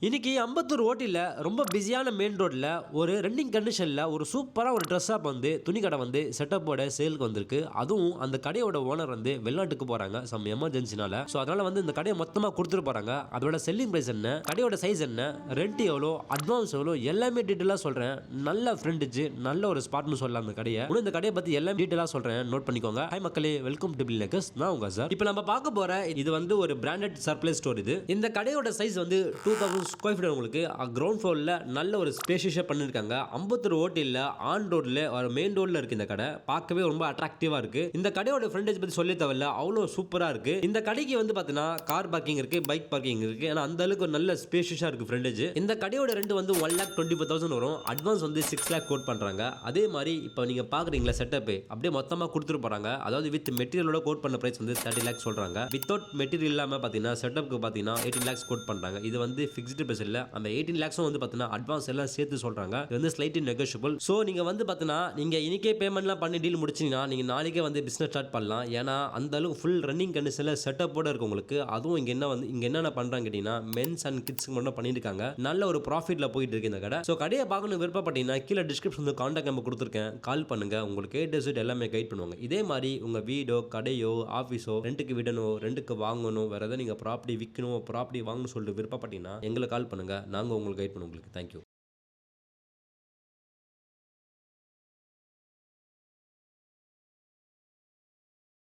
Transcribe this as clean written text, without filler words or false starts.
இன்னைக்கு அம்பத்தூர் ஓட்டில ரொம்ப பிஸியான மெயின் ரோட்ல ஒரு ரன்னிங் கண்டிஷன்ல ஒரு சூப்பரா ஒரு ட்ரெஸ் ஷாப் வந்து துணி கடை வந்து செட்டப்போட சேலுக்கு வந்திருக்கு. அதுவும் அந்த கடையோட ஓனர் வந்து வெளிநாட்டுக்கு போறாங்க சம் எமர்ஜென்சினால. சோ அதனால வந்து இந்த கடையை மொத்தமா கொடுத்துட்டு போறாங்க. அதோட செல்லிங் பிரைஸ் என்ன, கடையோட சைஸ் என்ன, ரெண்ட் எவ்வளோ, அட்வான்ஸ் எவ்வளோ எல்லாமே டீடைலா சொல்றேன். நல்ல ஃப்ரெண்டுச்சு, நல்ல ஒரு ஸ்பாட்னு சொல்லலாம் அந்த கடையை. இந்த கடையை பத்தி எல்லாம் டீடைலா சொல்றேன், நோட் பண்ணிக்கோங்க. ஹாய் மக்களே, வெல்கம் டு பில்நேக்கர்ஸ். நான் உங்க சார். இப்போ நம்ம பார்க்க போற இது வந்து ஒரு பிராண்டட் சர்ப்ரைஸ் ஸ்டோர். இது இந்த கடையோட சைஸ் வந்து 2000 ஸ்கொயர் ஃபீட். உங்களுக்கு கிரவுண்ட் ஃப்ளோர்ல நல்ல ஒரு ஸ்பேஷியஸா பண்ணிருக்காங்க. அம்பத்தூர் ஓட்டில ஆன் ரோட்ல ஒரு மெயின் ரோட்ல இருக்கு இந்த கடை. பார்க்கவே ரொம்ப அட்ராக்டிவா இருக்கு. இந்த கடையோட ஃப்ரண்டேஜ் பத்தி சொல்லி தேவையில்ல, அவ்வளோ சூப்பரா இருக்கு. இந்த கடைக்கு வந்து பாத்தீங்கன்னா கார் பார்க்கிங் இருக்கு, பைக் பார்க்கிங் இருக்கு. ஏன்னா அந்த அளவுக்கு நல்ல ஸ்பேஷியஸா இருக்கு ஃப்ரண்டேஜ். இந்த கடையோட ரெண்ட் வந்து 1,24,000 வரும். அட்வான்ஸ் வந்து 6 lakh கோட் பண்றாங்க. அதே மாதிரி இப்போ நீங்க பாக்குறீங்களா செட்டப் அப்படியே மொத்தமா கொடுத்துட்டு போறாங்க. அதாவது வித் மெட்டீரியலோட கோட் பண்ண பிரைஸ் வந்து 30 lakhs சொல்றாங்க. வித்தவுட் மெட்டீரியல் இல்லாம பாத்தீங்கன்னா செட்டப்க்கு பாத்தீங்கன்னா 18 lakhs கோட் பண்றாங்க. இது வந்து ஃபிக்ஸ்டு பிரைஸ் இல்ல. அந்த 18 lakhs வந்து பாத்தீங்கன்னா அட்வான்ஸ் எல்லாம் சேர்த்து சொல்றாங்க. இது வந்து ஸ்லைட்லி நெகோஷியபிள். சோ நீங்க வந்து பாத்தீங்கன்னா நீங்க இன்னைக்கே பேமெண்ட்லாம் பண்ணி டீல் முடிச்சீங்கன்னா நீங்க நாளைக்கே வந்து பிசினஸ் ஸ்டார்ட் பண்ணலாம். ஏன்னா அந்த அளவுக்கு ஃபுல் ரன்னிங் கண்டிஷன்ல செட்டப்போட இருக்கு உங்களுக்கு. அதுவும் இங்க என்னென்ன பண்றாங்க கேட்டீங்கன்னா மென்ஸ் அண்ட் கிட்ஸ்க்கு மட்டும் பண்ணிருக்காங்க. நல்ல ஒரு ப்ராஃபிட்ல போயிட்டு இருக்கு இந்த கடை. சோ கடையை பார்க்கணும் விருப்பப்பட்டீங்கன்னா கீழே டிஸ்கிரிப்ஷன்ல கான்டாக்ட் நம்பர் கொடுத்துருக்கேன், கால் பண்ணுங்க. உங்களுக்கு A to Z எல்லாமே கைட் பண்ணுவாங்க. இதே மாதிரி உங்க வீடோ கடையோ ஆஃபீஸோ ரெண்டுக்கு விடணும், ரெண்டுக்கு வாங்கணும், வேற ஏதாவது நீங்க ப்ராப்பர்ட்டி விற்கணும், ப்ராப்பர்ட்டி வாங்கணும்னு சொல்லிட்டு விருப்பப்பட்டீங்கன்னா எங்களை கால் பண்ணுங்க. நாங்க உங்களுக்கு கைட் பண்ணுவோம். உங்களுக்கு தேங்க்யூ.